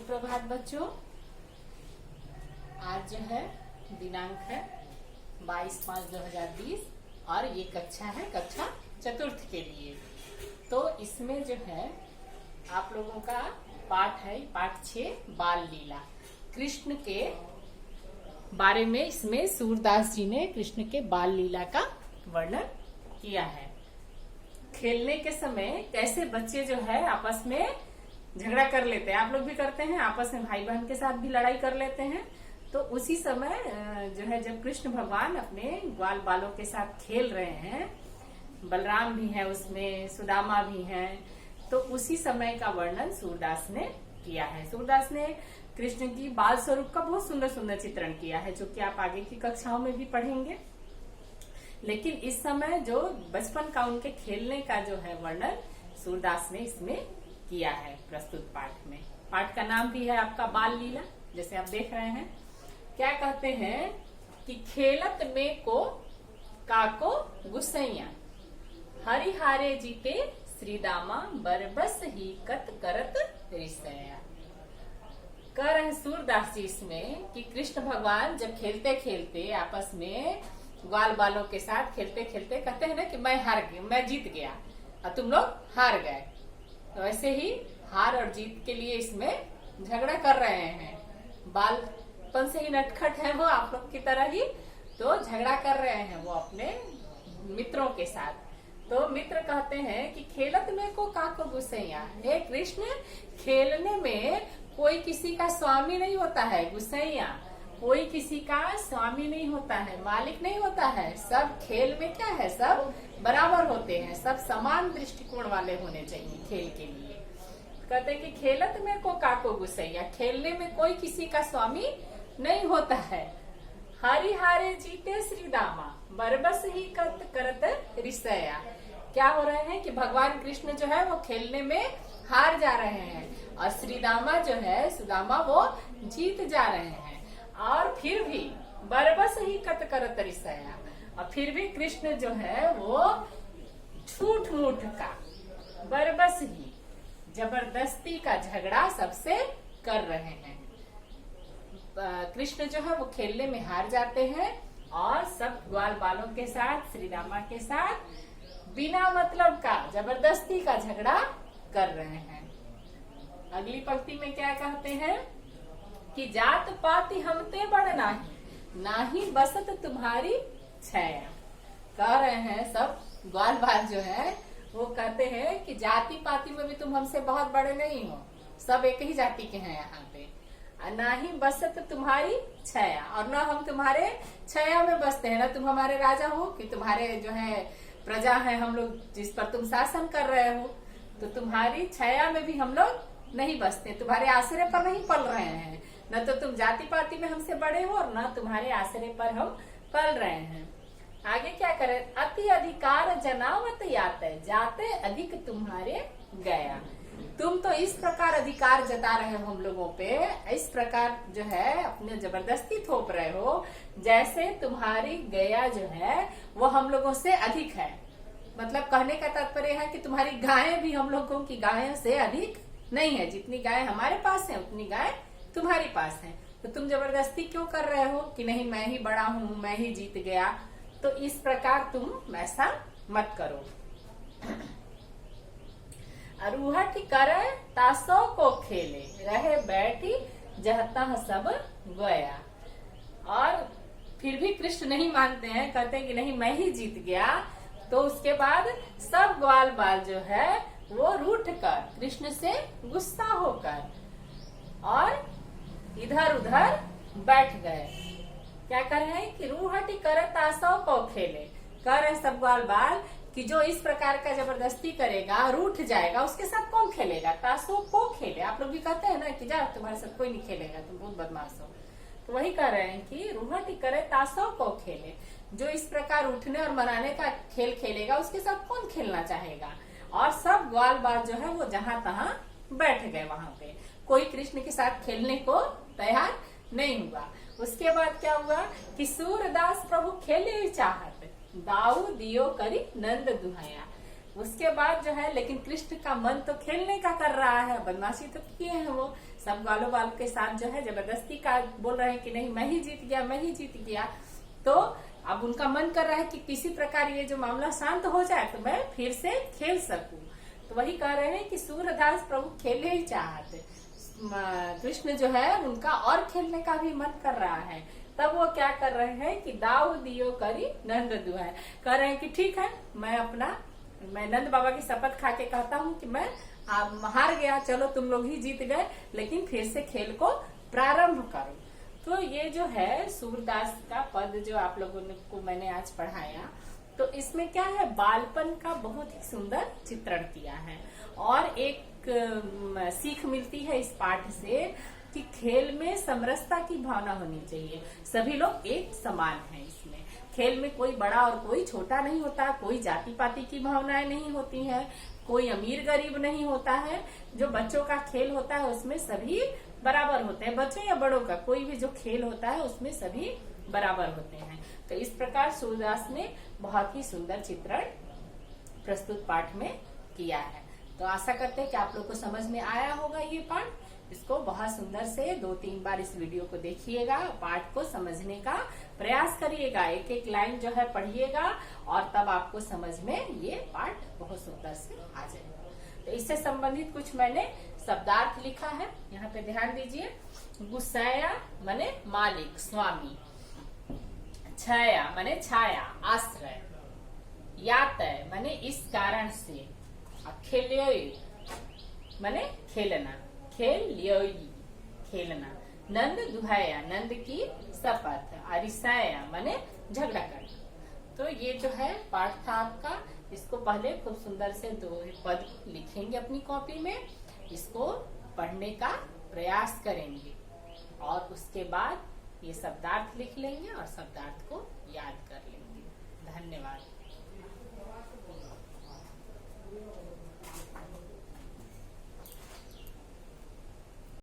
सुप्रभात बच्चों। आज जो है दिनांक है 22/5/2020 और ये कक्षा है कक्षा चतुर्थ के लिए। तो इसमें जो है आप लोगों का पाठ है पाठ 6 बाल लीला। कृष्ण के बारे में इसमें सूरदास जी ने कृष्ण के बाल लीला का वर्णन किया है। खेलने के समय कैसे बच्चे जो है आपस में झगड़ा कर लेते हैं, आप लोग भी करते हैं, आपस में भाई बहन के साथ भी लड़ाई कर लेते हैं। तो उसी समय जो है जब कृष्ण भगवान अपने ग्वाल बालों के साथ खेल रहे हैं, बलराम भी है उसमें, सुदामा भी हैं, तो उसी समय का वर्णन सूरदास ने किया है। सूरदास ने कृष्ण की बाल स्वरूप का बहुत सुंदर सुंदर चित्रण किया है, जो कि आप आगे की कक्षाओं में भी पढ़ेंगे। लेकिन इस समय जो बचपन का उनके खेलने का जो है वर्णन सूरदास ने इसमें किया है प्रस्तुत पाठ में। पाठ का नाम भी है आपका बाल लीला, जैसे आप देख रहे हैं। क्या कहते हैं कि खेलत में को काको गुसैया, हरिहारे जीते श्रीदामा बरबस ही कत करत रिसया। कह रहे सूरदास जी इसमें कि कृष्ण भगवान जब खेलते खेलते आपस में ग्वाल बालों के साथ खेलते खेलते कहते हैं ना कि मैं जीत गया और तुम लोग हार गए। तो ऐसे ही हार और जीत के लिए इसमें झगड़ा कर रहे हैं। बालपन से ही नटखट है वो आप लोग की तरह ही, तो झगड़ा कर रहे हैं वो अपने मित्रों के साथ। तो मित्र कहते हैं कि खेलत में को काको गुसैया, हे कृष्ण खेलने में कोई किसी का स्वामी नहीं होता है। गुसैया कोई किसी का स्वामी नहीं होता है, मालिक नहीं होता है। सब खेल में क्या है, सब बराबर होते हैं, सब समान दृष्टिकोण वाले होने चाहिए खेल के लिए। कहते हैं कि खेलत में को काको गुसैया, खेलने में कोई किसी का स्वामी नहीं होता है। हरिहारे जीते श्रीदामा बरबस ही करत रिसया। क्या हो रहे हैं कि भगवान कृष्ण जो है वो खेलने में हार जा रहे हैं और श्रीदामा जो है सुदामा वो जीत जा रहे हैं। और फिर भी बरबस ही कत करत रिसया, और फिर भी कृष्ण जो है वो झूठ मूठ का बरबस ही जबरदस्ती का झगड़ा सबसे कर रहे हैं। कृष्ण जो है वो खेलने में हार जाते हैं और सब ग्वाल बालों के साथ श्रीरामा के साथ बिना मतलब का जबरदस्ती का झगड़ा कर रहे हैं। अगली पंक्ति में क्या कहते हैं कि जात पाति हमते बड़ नाही बसत तुम्हारी छाया। कह रहे हैं सब ग्वाल बाल जो है वो कहते हैं कि जाति पाति में भी तुम हमसे बहुत बड़े नहीं हो, सब एक ही जाति के हैं यहाँ पे। ना ही बसत तुम्हारी छाया, और ना हम तुम्हारे छाया में बसते हैं, ना तुम हमारे राजा हो कि तुम्हारे जो है प्रजा है हम लोग जिस पर तुम शासन कर रहे हो, तो तुम्हारी छाया में भी हम लोग नहीं बसते, तुम्हारे आश्रय पर नहीं पल रहे हैं। न तो तुम जाति पाति में हमसे बड़े हो और न तुम्हारे आश्रय पर हम पल रहे हैं। आगे क्या करें, अति अधिकार जनावत याते जाते अधिक तुम्हारे गया। तुम तो इस प्रकार अधिकार जता रहे हो हम लोगों पे, इस प्रकार जो है अपने जबरदस्ती थोप रहे हो जैसे तुम्हारी गया जो है वो हम लोगों से अधिक है। मतलब कहने का तात्पर्य है कि तुम्हारी गायें भी हम लोगों की गायों से अधिक नहीं है। जितनी गाय हमारे पास है उतनी गाय तुम्हारे पास है। तो तुम जबरदस्ती क्यों कर रहे हो कि नहीं मैं ही बड़ा हूँ, मैं ही जीत गया। तो इस प्रकार तुम ऐसा मत करो। अरुहट करे तासो को खेले, रहे बैठी जहता सब गया। और फिर भी कृष्ण नहीं मानते हैं, कहते हैं कि नहीं मैं ही जीत गया। तो उसके बाद सब ग्वाल बाल जो है वो रूठ कर कृष्ण से गुस्सा होकर और इधर उधर बैठ गए। क्या कर रहे हैं कि रूहटी करे तासो को खेले। कर रहे सब ग्वाल बाल कि जो इस प्रकार का जबरदस्ती करेगा रूठ जाएगा, उसके साथ कौन खेलेगा, तासो को खेले। आप लोग भी कहते हैं ना कि जा तुम्हारे साथ कोई नहीं खेलेगा, तुम बहुत बदमाश हो। तो वही कह रहे हैं कि रूहटी करे तासो को खेले, जो इस प्रकार उठने और मनाने का खेल खेलेगा उसके साथ कौन खेलना चाहेगा। और सब ग्वाल बाल जो है वो जहां तहां बैठ गए, वहां पे कोई कृष्ण के साथ खेलने को तैयार नहीं हुआ। उसके बाद क्या हुआ कि सूरदास प्रभु खेले चाहत दाऊ दियो करी नंद दुहाया। उसके बाद जो है, लेकिन कृष्ण का मन तो खेलने का कर रहा है, बदमाशी तो किए हैं वो सब ग्वालों बाल के साथ जो है जबरदस्ती का बोल रहे हैं कि नहीं मैं ही जीत गया, मैं ही जीत गया। तो अब उनका मन कर रहा है कि किसी प्रकार ये जो मामला शांत हो जाए तो मैं फिर से खेल सकूं। तो वही कह रहे हैं कि सूरदास प्रभु खेले ही चाहते, कृष्ण जो है उनका और खेलने का भी मन कर रहा है। तब वो क्या कर रहे हैं कि दाऊ दियो करी नंद दुहाई, कह रहे हैं कि ठीक है मैं नंद बाबा की शपथ खा के कहता हूँ कि मैं हार गया, चलो तुम लोग ही जीत गए, लेकिन फिर से खेल को प्रारंभ करो। तो ये जो है सूरदास का पद जो आप लोगों को मैंने आज पढ़ाया, तो इसमें क्या है, बालपन का बहुत ही सुंदर चित्रण किया है। और एक सीख मिलती है इस पाठ से कि खेल में समरसता की भावना होनी चाहिए, सभी लोग एक समान हैं। इसमें खेल में कोई बड़ा और कोई छोटा नहीं होता, कोई जाति पाति की भावनाएं नहीं होती हैं, कोई अमीर गरीब नहीं होता है। जो बच्चों का खेल होता है उसमें सभी बराबर होते हैं, बच्चों या बड़ों का कोई भी जो खेल होता है उसमें सभी बराबर होते हैं। तो इस प्रकार सूरदास ने बहुत ही सुंदर चित्रण प्रस्तुत पाठ में किया है। तो आशा करते हैं कि आप लोग को समझ में आया होगा ये पाठ। इसको बहुत सुंदर से 2-3 बार इस वीडियो को देखिएगा, पाठ को समझने का प्रयास करिएगा, एक एक लाइन जो है पढ़िएगा और तब आपको समझ में ये पाठ बहुत सुंदर से आ जाएगा। तो इससे संबंधित कुछ मैंने शब्दार्थ लिखा है, यहाँ पे ध्यान दीजिए। गुस्साया माने मालिक स्वामी, छाया माने छाया आश्रय, यातय माने इस कारण से, खेल्योई माने खेलना, खेल्योई खेलना, नंद दुहाया नंद की शपथ, अरिसाया माने झगड़ा करना। तो ये जो है पाठ था आपका, इसको पहले खूब सुंदर से 2 पद लिखेंगे अपनी कॉपी में, इसको पढ़ने का प्रयास करेंगे और उसके बाद ये शब्दार्थ लिख लेंगे और शब्दार्थ को याद